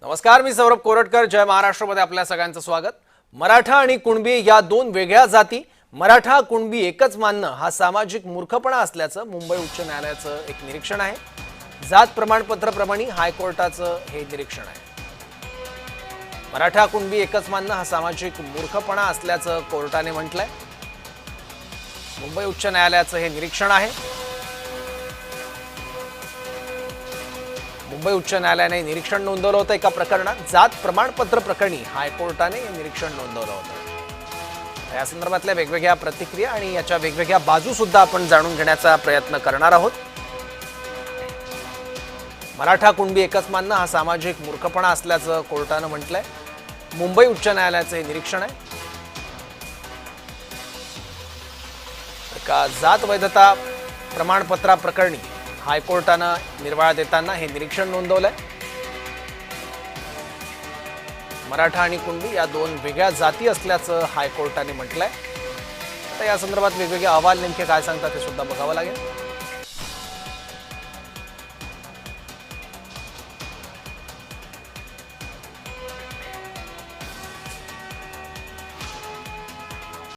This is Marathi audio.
नमस्कार, मी सौरभ कोरटकर. जय महाराष्ट्रमध्ये आपल्या सगळ्यांचं स्वागत. मराठा आणि कुणबी या दोन वेगळ्या जाती मराठा कुणबी एकच मानणं हा सामाजिक मूर्खपणा असल्याचं मुंबई उच्च न्यायालयाचं एक निरीक्षण आहे. जात प्रमाणपत्र प्रमाणे हायकोर्टाचं हे निरीक्षण आहे. मराठा कुणबी एकच मानणं हा सामाजिक मूर्खपणा असल्याचं कोर्टाने म्हटलंय. मुंबई उच्च न्यायालयाचं हे निरीक्षण आहे. मुंबई उच्च न्यायालयाने निरीक्षण नोंदवलं होतं. एका प्रकरणात जात प्रमाणपत्र प्रकरणी हायकोर्टाने हे निरीक्षण नोंदवलं होतं. या संदर्भातल्या वेगवेगळ्या प्रतिक्रिया आणि याच्या वेगवेगळ्या बाजू सुद्धा आपण जाणून घेण्याचा प्रयत्न करणार आहोत. मराठा कुणबी एकच मानणं हा सामाजिक मूर्खपणा असल्याचं कोर्टानं म्हटलंय. मुंबई उच्च न्यायालयाचं हे निरीक्षण आहे. एका जात वैधता प्रमाणपत्रा प्रकरणी हायकोर्टानं निर्वाळा देताना हे निरीक्षण नोंदवलंय. मराठा आणि कुणबी या दोन वेगळ्या जाती असल्याचं हायकोर्टाने म्हटलंय. तर या संदर्भात वेगवेगळे अहवाल नेमके काय सांगतात ते सुद्धा बघावं लागेल.